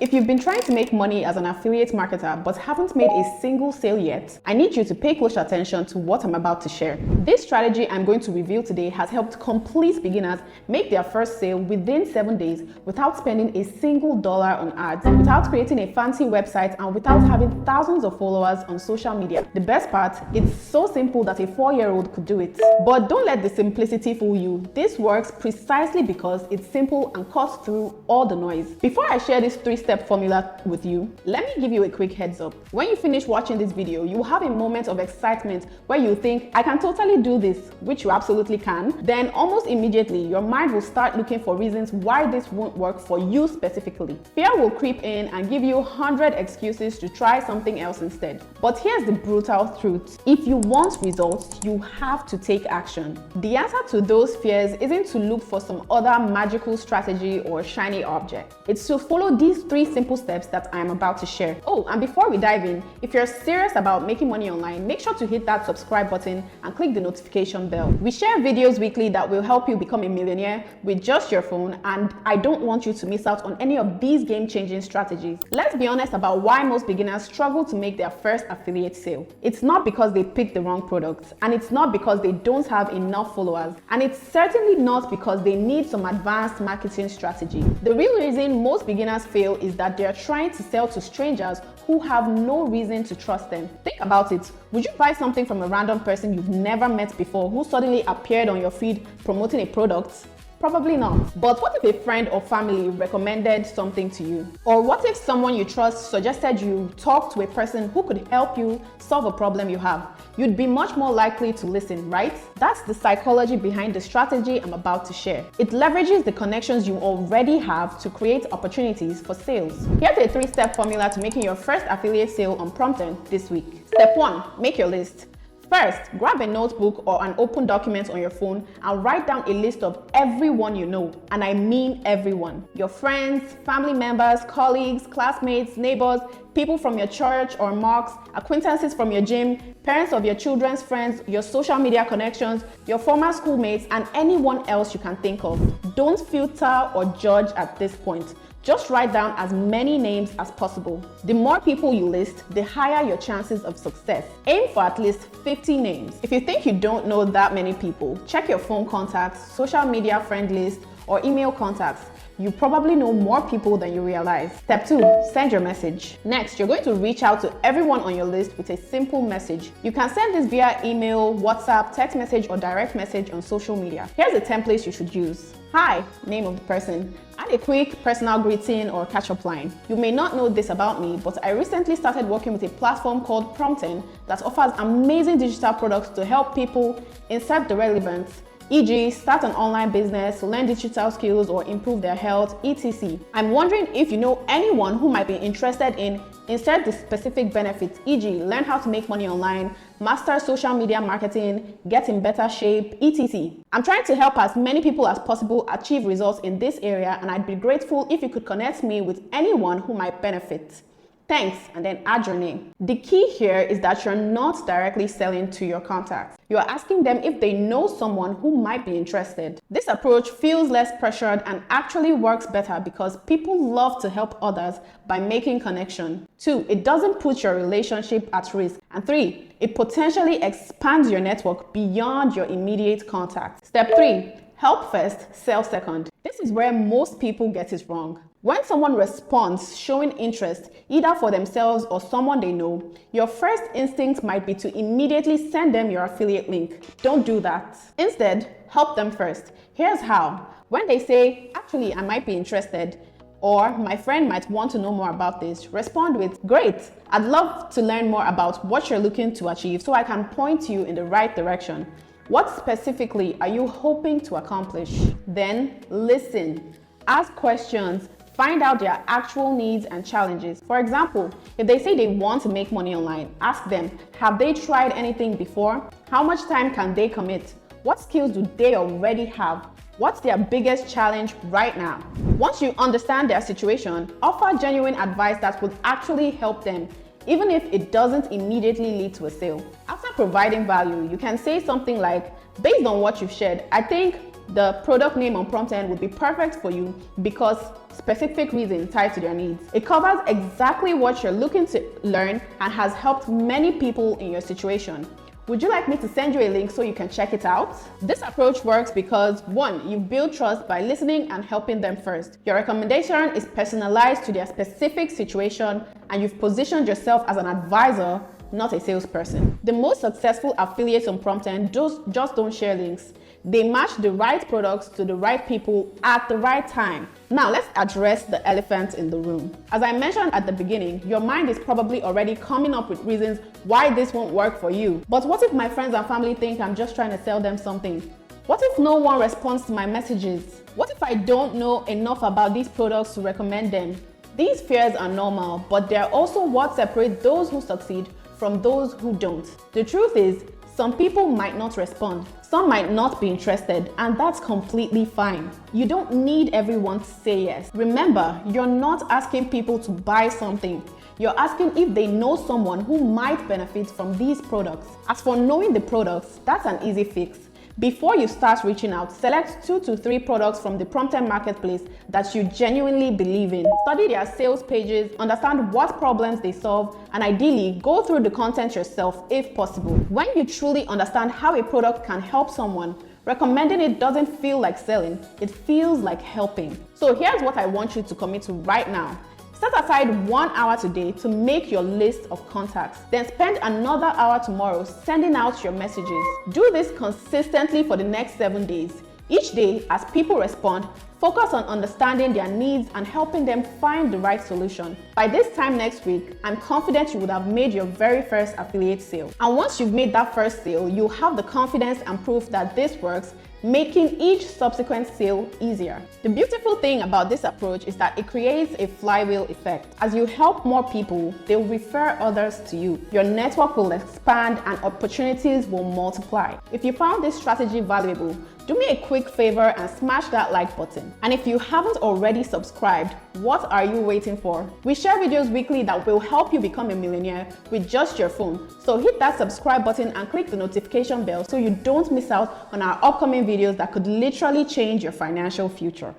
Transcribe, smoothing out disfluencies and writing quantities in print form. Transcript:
If you've been trying to make money as an affiliate marketer but haven't made a single sale yet, I need you to pay close attention to what I'm about to share. This strategy I'm going to reveal today has helped complete beginners make their first sale within 7 days without spending a single dollar on ads, without creating a fancy website, and without having thousands of followers on social media. The best part, it's so simple that a 4-year-old could do it. But don't let the simplicity fool you. This works precisely because it's simple and cuts through all the noise. Before I share this 3-step formula with you, let me give you a quick heads up. When you finish watching this video, you will have a moment of excitement where you think, I can totally do this, which you absolutely can. Then almost immediately, your mind will start looking for reasons why this won't work for you specifically. Fear will creep in and give you 100 excuses to try something else instead. But here's the brutal truth. If you want results, you have to take action. The answer to those fears isn't to look for some other magical strategy or shiny object. It's to follow these 3 simple steps that I am about to share. Oh, and before we dive in, if you're serious about making money online, make sure to hit that subscribe button and click the notification bell. We share videos weekly that will help you become a millionaire with just your phone, and I don't want you to miss out on any of these game-changing strategies. Let's be honest about why most beginners struggle to make their first affiliate sale. It's not because they picked the wrong products, and it's not because they don't have enough followers, and it's certainly not because they need some advanced marketing strategy. The real reason most beginners fail is that they are trying to sell to strangers who have no reason to trust them. Think about it. Would you buy something from a random person you've never met before who suddenly appeared on your feed promoting a product? Probably not. But what if a friend or family recommended something to you? Or what if someone you trust suggested you talk to a person who could help you solve a problem you have? You'd be much more likely to listen, right? That's the psychology behind the strategy I'm about to share. It leverages the connections you already have to create opportunities for sales. Here's a 3-step formula to making your first affiliate sale on Promptearn this week. Step 1, make your list. First, grab a notebook or an open document on your phone and write down a list of everyone you know, and I mean everyone. Your friends, family members, colleagues, classmates, neighbors, people from your church or mosque, acquaintances from your gym, parents of your children's friends, your social media connections, your former schoolmates, and anyone else you can think of. Don't filter or judge at this point. Just write down as many names as possible. The more people you list, the higher your chances of success. Aim for at least 50 names. If you think you don't know that many people, check your phone contacts, social media friend list, or email contacts. You probably know more people than you realize. Step 2, send your message. Next, you're going to reach out to everyone on your list with a simple message. You can send this via email, WhatsApp, text message, or direct message on social media. Here's a template you should use. Hi, name of the person. Add a quick personal greeting or catch-up line. You may not know this about me, but I recently started working with a platform called Promptearn that offers amazing digital products to help people insert the relevance, e.g. start an online business, learn digital skills, or improve their health, etc. I'm wondering if you know anyone who might be interested in insert the specific benefits, e.g. learn how to make money online, master social media marketing, get in better shape, etc. I'm trying to help as many people as possible achieve results in this area, and I'd be grateful if you could connect me with anyone who might benefit. Thanks, and then add your name. The key here is that you're not directly selling to your contacts. You're asking them if they know someone who might be interested. This approach feels less pressured and actually works better because people love to help others by making connection. 2, it doesn't put your relationship at risk. And 3, it potentially expands your network beyond your immediate contacts. Step 3, help first, sell second. This is where most people get it wrong. When someone responds showing interest, either for themselves or someone they know, your first instinct might be to immediately send them your affiliate link. Don't do that. Instead, help them first. Here's how. When they say, actually, I might be interested, or my friend might want to know more about this, respond with, great, I'd love to learn more about what you're looking to achieve so I can point you in the right direction. What specifically are you hoping to accomplish? Then listen, ask questions, find out their actual needs and challenges. For example, if they say they want to make money online, ask them, have they tried anything before? How much time can they commit? What skills do they already have? What's their biggest challenge right now? Once you understand their situation, offer genuine advice that would actually help them, even if it doesn't immediately lead to a sale. After providing value, you can say something like, based on what you've shared, I think the product name on Promptearn would be perfect for you because specific reason tied to their needs. It covers exactly what you're looking to learn and has helped many people in your situation. Would you like me to send you a link so you can check it out? This approach works because 1, you build trust by listening and helping them first. Your recommendation is personalized to their specific situation and you've positioned yourself as an advisor, not a salesperson. The most successful affiliates on Promptearn just don't share links. They match the right products to the right people at the right time. Now let's address the elephant in the room. As I mentioned at the beginning, your mind is probably already coming up with reasons why this won't work for you. But what if my friends and family think I'm just trying to sell them something? What if no one responds to my messages? What if I don't know enough about these products to recommend them? These fears are normal, but they're also what separates those who succeed from those who don't. The truth is, some people might not respond, some might not be interested, and that's completely fine. You don't need everyone to say yes. Remember, you're not asking people to buy something. You're asking if they know someone who might benefit from these products. As for knowing the products, that's an easy fix. Before you start reaching out, select 2 to 3 products from the Promptearn marketplace that you genuinely believe in. Study their sales pages, understand what problems they solve, and ideally go through the content yourself if possible. When you truly understand how a product can help someone, recommending it doesn't feel like selling, it feels like helping. So here's what I want you to commit to right now. Set aside 1 hour today to make your list of contacts. Then spend another hour tomorrow sending out your messages. Do this consistently for the next 7 days. Each day, as people respond, focus on understanding their needs and helping them find the right solution. By this time next week, I'm confident you would have made your very first affiliate sale. And once you've made that first sale, you'll have the confidence and proof that this works, making each subsequent sale easier. The beautiful thing about this approach is that it creates a flywheel effect. As you help more people, they will refer others to you. Your network will expand and opportunities will multiply. If you found this strategy valuable, do me a quick favor and smash that like button. And if you haven't already subscribed, what are you waiting for? We share videos weekly that will help you become a millionaire with just your phone. So hit that subscribe button and click the notification bell so you don't miss out on our upcoming videos that could literally change your financial future.